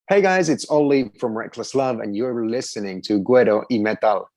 Hey guys, it's Ollie from Reckless Love, and you're listening to CUERO y Metal.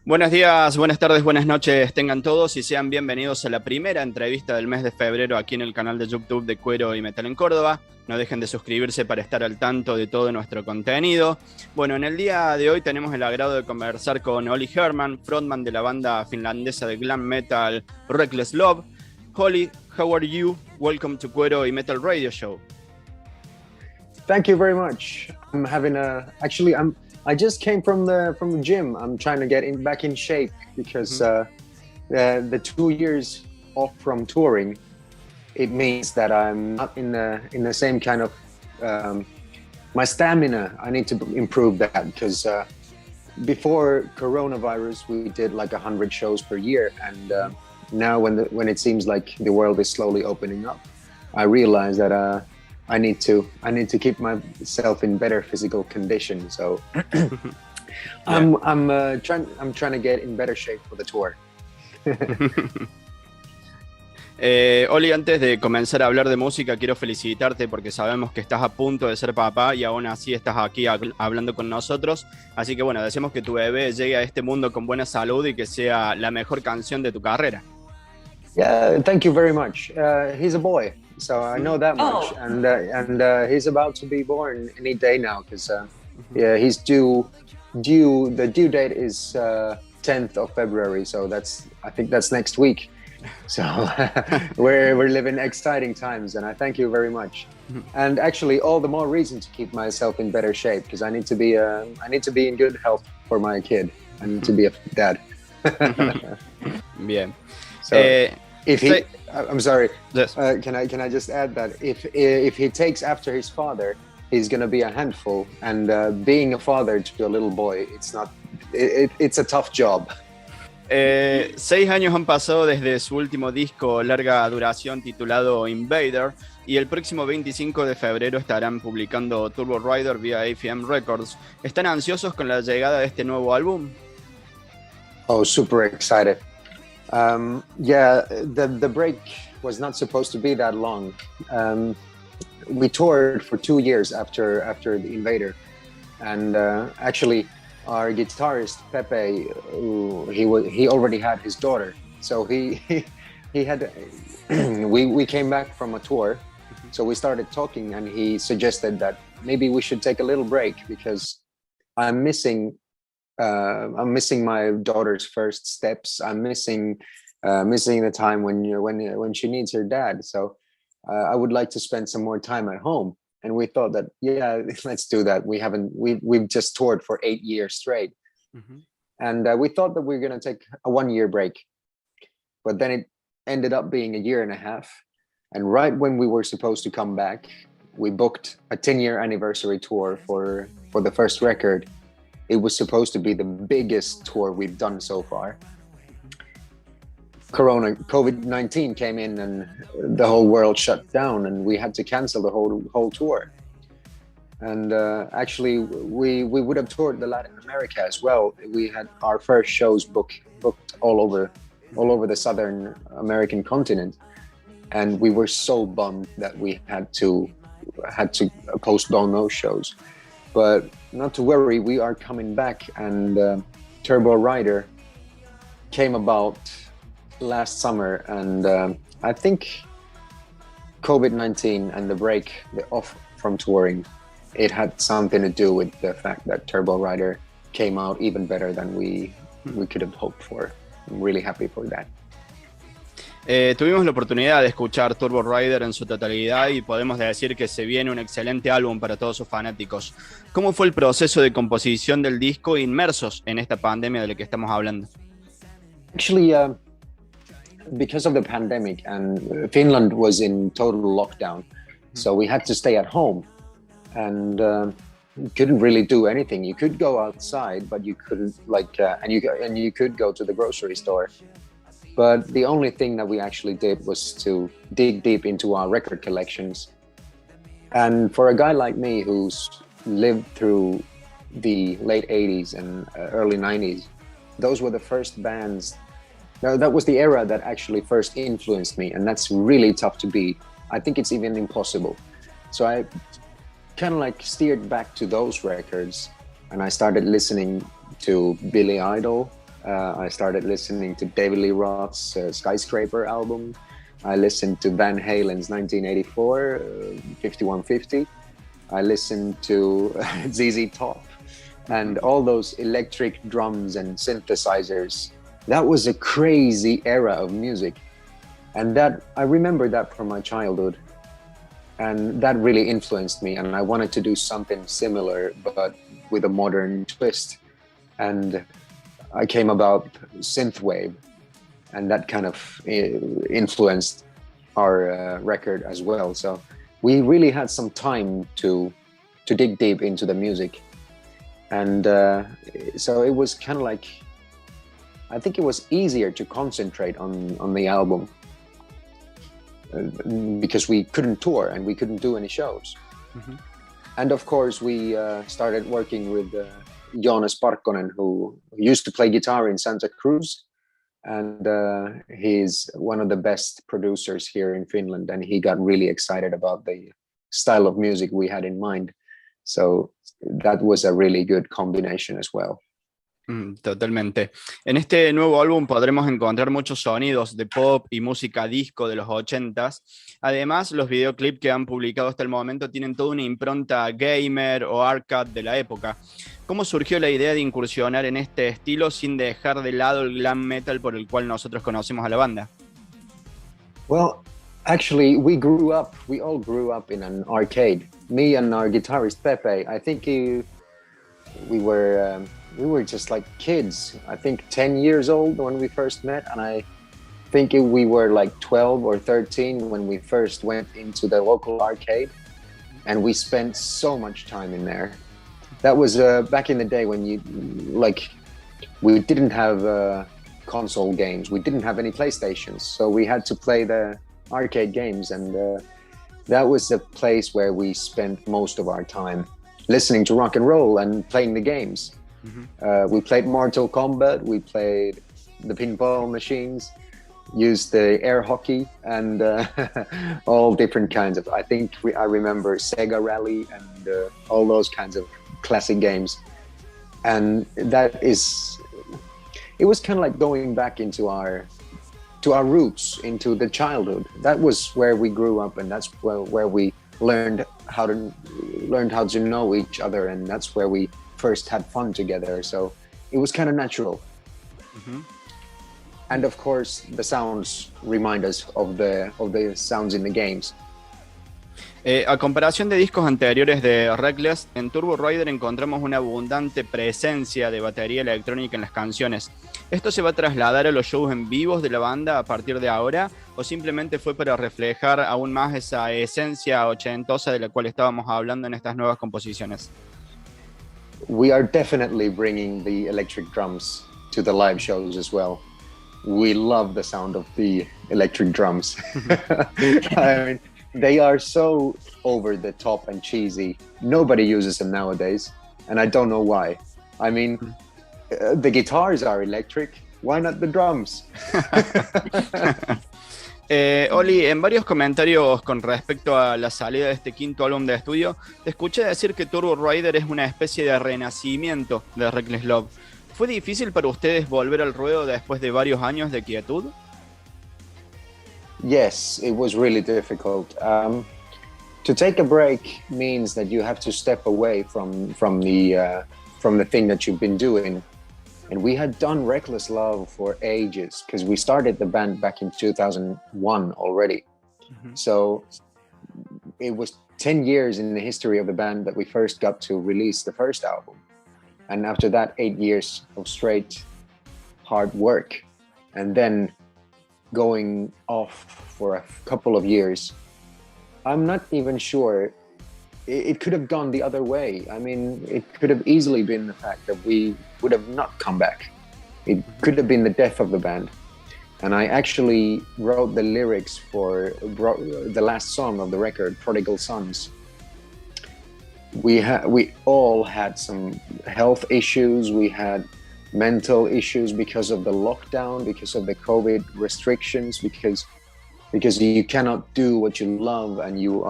Buenos días, buenas tardes, buenas noches, tengan todos y sean bienvenidos a la primera entrevista del mes de febrero aquí en el canal de YouTube de Cuero y Metal en Córdoba. No dejen de suscribirse para estar al tanto de todo nuestro contenido. Bueno, en el día de hoy tenemos el agrado de conversar con Olli Herman, frontman de la banda finlandesa de glam metal Reckless Love. Olli, how are you? Welcome to Cuero y Metal Radio Show. Thank you very much. I just came from the gym. I'm trying to get back in shape because the 2 years off from touring, it means that I'm not in the same kind of my stamina. I need to improve that because before coronavirus, we did like 100 shows per year, and now when it seems like the world is slowly opening up, I realize that I need to keep myself in better physical condition. So I'm trying to get in better shape for the tour. Oli, antes de comenzar a hablar de música, quiero felicitarte porque sabemos que estás a punto de ser papá y aún así estás aquí hablando con nosotros. Así que bueno, deseamos que tu bebé llegue a este mundo con buena salud y que sea la mejor canción de tu carrera. Yeah, thank you very much. He's a boy, so I know that much, and he's about to be born any day now because yeah, he's due. The due date is 10th of February, so I think that's next week. So we're living exciting times, and I thank you very much. And actually, all the more reason to keep myself in better shape because I need to be in good health for my kid. I need to be a dad. Bien. So I'm sorry. Yes. Can I just add that if he takes after his father, he's gonna be a handful. And being a father to a little boy, it's a tough job. 6 años han pasado desde su último disco larga duración titulado Invader y el próximo 25 de febrero estarán publicando Turbo Rider vía AFM Records. ¿Están ansiosos con la llegada de este nuevo álbum? Oh, super excited. Yeah, the break was not supposed to be that long. We toured for 2 years after the Invader, and actually, our guitarist Pepe, he already had his daughter, so he had. we came back from a tour, so we started talking, and he suggested that maybe we should take a little break because I'm missing my daughter's first steps. I'm missing the time when she needs her dad. So I would like to spend some more time at home. And we thought that, yeah, let's do that. We've just toured for 8 years straight. And we thought that we were going to take a 1 year break, but then it ended up being a year and a half. And right when we were supposed to come back, we booked a 10-year anniversary tour for the first record. It was supposed to be the biggest tour we've done so far. COVID-19 came in and the whole world shut down, and we had to cancel the whole tour. And actually, we would have toured the Latin America as well. We had our first shows booked all over the Southern American continent, and we were so bummed that we had to postpone those shows. But not to worry, we are coming back, and Turbo Rider came about last summer, and I think COVID-19 and the off from touring, it had something to do with the fact that Turbo Rider came out even better than we could have hoped for. I'm really happy for that. Tuvimos la oportunidad de escuchar Turbo Rider en su totalidad y podemos decir que se viene un excelente álbum para todos sus fanáticos. ¿Cómo fue el proceso de composición del disco inmersos en esta pandemia de la que estamos hablando? Actually, because of the pandemic, and Finland was in total lockdown, so we had to stay at home, and you couldn't really do anything. You could go outside, but you couldn't and you could go to the grocery store. But the only thing that we actually did was to dig deep into our record collections. And for a guy like me who's lived through the late 80s and early 90s, those were the first bands. That was the era that actually first influenced me, and that's really tough to beat. I think it's even impossible. So kind of like steered back to those records, and I started listening to Billy Idol. I started listening to David Lee Roth's Skyscraper album. I listened to Van Halen's 1984, 5150. I listened to ZZ Top and all those electric drums and synthesizers. That was a crazy era of music. And that I remember that from my childhood. And that really influenced me. And I wanted to do something similar, but with a modern twist. And I came about synthwave, and that kind of influenced our record as well. So we really had some time to dig deep into the music. And so it was kind of like, I think it was easier to concentrate on the album because we couldn't tour and we couldn't do any shows. Mm-hmm. And of course, we started working with Joonas Parkkonen, who used to play guitar in Santa Cruz. And he's one of the best producers here in Finland. And he got really excited about the style of music we had in mind. So that was a really good combination as well. Totalmente. En este nuevo álbum podremos encontrar muchos sonidos de pop y música disco de los 80s. Además, los videoclips que han publicado hasta el momento tienen toda una impronta gamer o arcade de la época. ¿Cómo surgió la idea de incursionar en este estilo sin dejar de lado el glam metal por el cual nosotros conocemos a la banda? Well, actually, we all grew up in an arcade. Me and our guitarist Pepe, I think we were just like kids. I think 10 years old when we first met, and I think we were like 12 or 13 when we first went into the local arcade, and we spent so much time in there. That was back in the day when we didn't have console games. We didn't have any PlayStations, so we had to play the arcade games, and that was the place where we spent most of our time, listening to rock and roll and playing the games. Mm-hmm. We played Mortal Kombat, we played the pinball machines, used the air hockey, and all different kinds of, I remember Sega Rally and all those kinds of classic games. And it was kind of like going back into our roots, into the childhood. That was where we grew up, and that's where we learned how to know each other, and that's where we first had fun together. So it was kind of natural. Mm-hmm. And of course, the sounds remind us of the sounds in the games. A comparación de discos anteriores de Reckless, en Turbo Rider encontramos una abundante presencia de batería electrónica en las canciones. ¿Esto se va a trasladar a los shows en vivos de la banda a partir de ahora, o simplemente fue para reflejar aún más esa esencia ochentosa de la cual estábamos hablando en estas nuevas composiciones? We are definitely bringing the electric drums to the live shows as well. We love the sound of the electric drums. I mean, they are so over the top and cheesy. Nobody uses them nowadays, and I don't know why. I mean, the guitars are electric. Why not the drums? Oli, en varios comentarios con respecto a la salida de este quinto álbum de estudio, te escuché decir que Turbo Rider es una especie de renacimiento de Reckless Love. ¿Fue difícil para ustedes volver al ruedo después de varios años de quietud? Yes, it was really difficult. To take a break means that you have to step away from the thing that you've been doing. And we had done Reckless Love for ages because we started the band back in 2001 already. Mm-hmm. So it was 10 years in the history of the band that we first got to release the first album. And after that, 8 years of straight hard work. And then going off for a couple of years. I'm not even sure. It could have gone the other way. I mean, it could have easily been the fact that we would have not come back. It could have been the death of the band. And I actually wrote the lyrics for the last song of the record, Prodigal Sons. We all had some health issues. We had mental issues because of the lockdown, because of the COVID restrictions, because you cannot do what you love, and you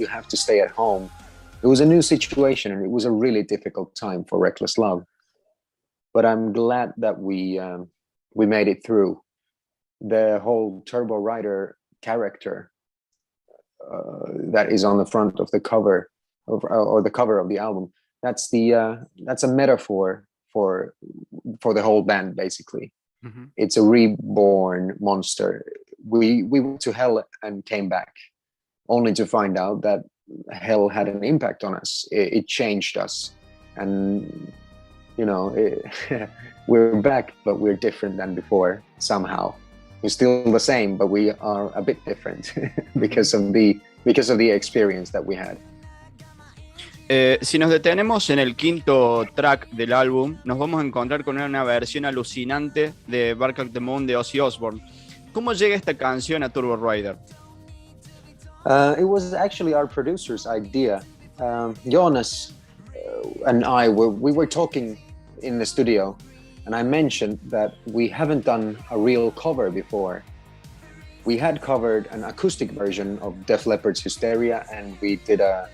have to stay at home. It was a new situation, and it was a really difficult time for Reckless Love. But I'm glad that we made it through. The whole Turbo Rider character that is on the front of the cover or the cover of the album, that's a metaphor for the whole band, basically. Mm-hmm. It's a reborn monster. We went to hell and came back, only to find out that hell had an impact on us. It changed us, and we're back, but we're different than before somehow. We're still the same, but we are a bit different because of the experience that we had. Si nos detenemos en el quinto track del álbum, nos vamos a encontrar con una versión alucinante de Bark at the Moon de Ozzy Osbourne. ¿Cómo llega esta canción a Turbo Rider? It was actually our producer's idea. Jonas and I were talking in the studio, and I mentioned that we haven't done a real cover before. We had covered an acoustic version of Def Leppard's Hysteria, and we did an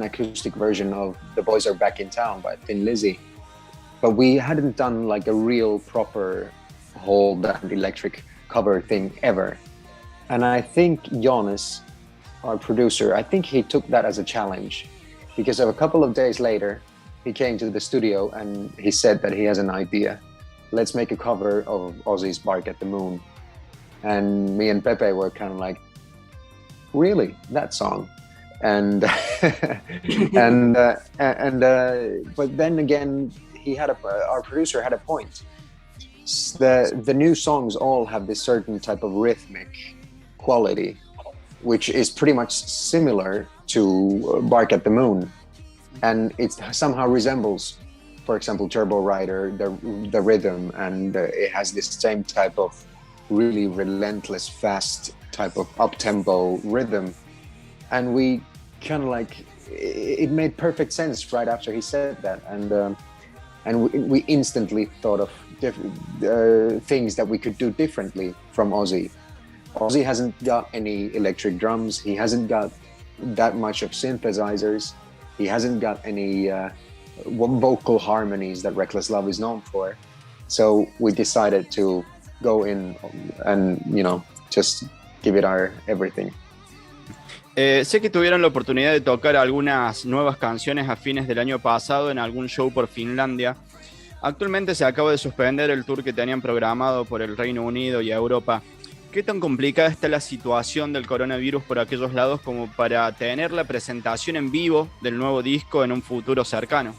acoustic version of The Boys Are Back in Town by Thin Lizzy. But we hadn't done like a real proper whole band electric cover thing ever. And I think Jonas, our producer, I think he took that as a challenge, because of a couple of days later, he came to the studio and he said that he has an idea. Let's make a cover of Ozzy's Bark at the Moon. And me and Pepe were kind of like, really, that song? And but then again, our producer had a point. The new songs all have this certain type of rhythmic quality, which is pretty much similar to Bark at the Moon, and it somehow resembles, for example, Turbo Rider, the rhythm, and it has this same type of really relentless, fast type of up-tempo rhythm. And we kind of like, it made perfect sense right after he said that, and we instantly thought of things that we could do differently from Ozzy. Ozzy hasn't got any electric drums. He hasn't got that much of synthesizers. He hasn't got any vocal harmonies that Reckless Love is known for. So we decided to go in and, just give it our everything. Sé que tuvieron la oportunidad de tocar algunas nuevas canciones a fines del año pasado en algún show por Finlandia. Actualmente se acaba de suspender el tour que tenían programado por el Reino Unido y Europa. ¿Qué tan complicada está la situación del coronavirus por aquellos lados como para tener la presentación en vivo del nuevo disco en un futuro cercano?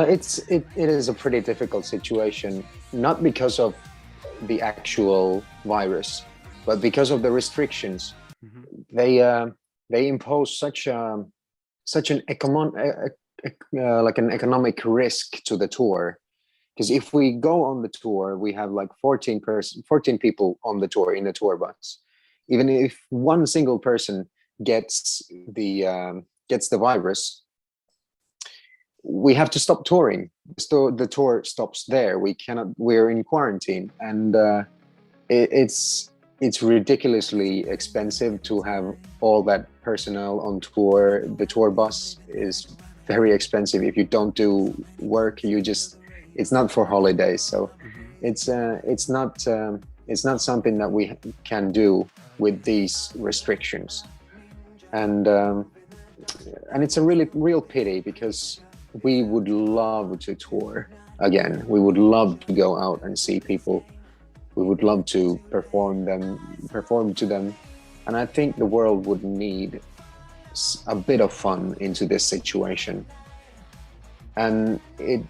It is a pretty difficult situation, not because of the actual virus, but because of the restrictions. Mm-hmm. They impose such an economic risk to the tour. Because if we go on the tour, we have like 14 people on the tour in the tour bus. Even if one single person gets the virus, we have to stop touring. The tour stops there. We're in quarantine, and it's ridiculously expensive to have all that personnel on tour. The tour bus is very expensive. If you don't do work, it's not for holidays, so it's not something that we can do with these restrictions, and it's a really real pity, because we would love to tour again. We would love to go out and see people. We would love to perform to them, and I think the world would need a bit of fun into this situation, and it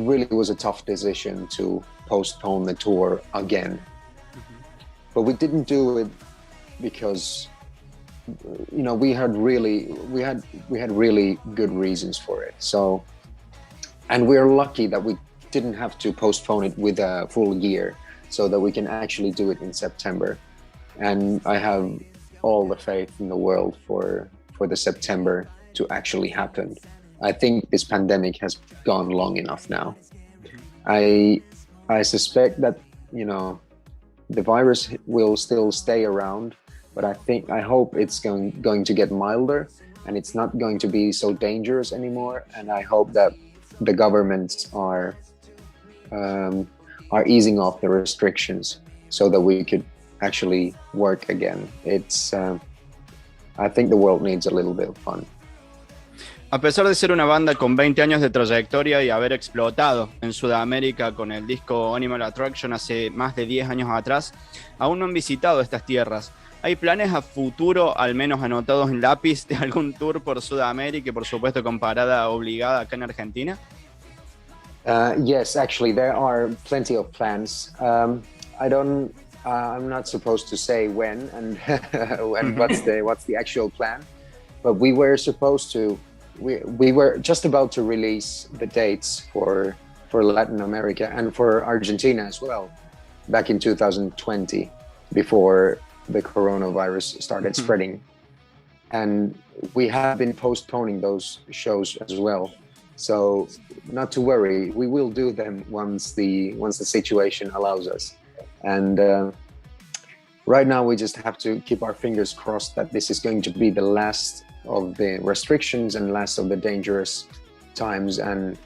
really was a tough decision to postpone the tour again. Mm-hmm. But we didn't do it because, we had really good reasons for it. So, and we're lucky that we didn't have to postpone it with a full year, so that we can actually do it in September. And I have all the faith in the world for the September to actually happen. I think this pandemic has gone long enough now. I suspect that, the virus will still stay around, but I hope it's going to get milder, and it's not going to be so dangerous anymore. And I hope that the governments are easing off the restrictions so that we could actually work again. I think the world needs a little bit of fun. A pesar de ser una banda con 20 años de trayectoria y haber explotado en Sudamérica con el disco Animal Attraction hace más de 10 años atrás, aún no han visitado estas tierras. ¿Hay planes a futuro, al menos anotados en lápiz, de algún tour por Sudamérica y por supuesto con parada obligada acá en Argentina? Yes, actually there are plenty of plans. I'm not supposed to say when and when what's the actual plan, but we were supposed to. We were just about to release the dates for Latin America and for Argentina as well, back in 2020, before the coronavirus started spreading. And we have been postponing those shows as well. So not to worry, we will do them once the situation allows us. And right now we just have to keep our fingers crossed that this is going to be the last of the restrictions and last of the dangerous times, and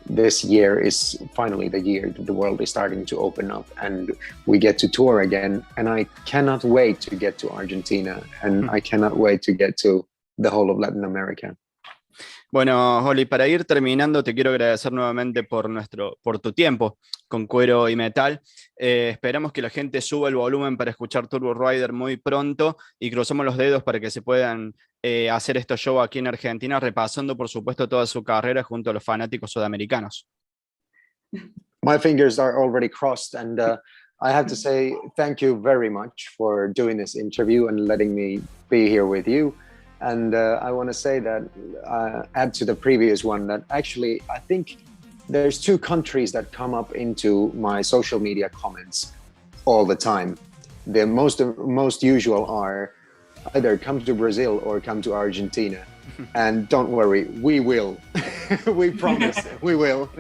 this year is finally the year that the world is starting to open up and we get to tour again. And I cannot wait to get to Argentina, and I cannot wait to get to the whole of Latin America. Bueno, Oli, para ir terminando, te quiero agradecer nuevamente por tu tiempo con Cuero y Metal. Esperamos que la gente suba el volumen para escuchar Turbo Rider muy pronto y cruzamos los dedos para que se puedan hacer estos shows aquí en Argentina, repasando, por supuesto, toda su carrera junto a los fanáticos sudamericanos. My fingers are already crossed, and I have to say thank you very much for doing this interview and letting me be here with you. And I want to say that, add to the previous one, that actually I think there's two countries that come up into my social media comments all the time. The most usual are either come to Brazil or come to Argentina. And don't worry, we will. We promise, we will.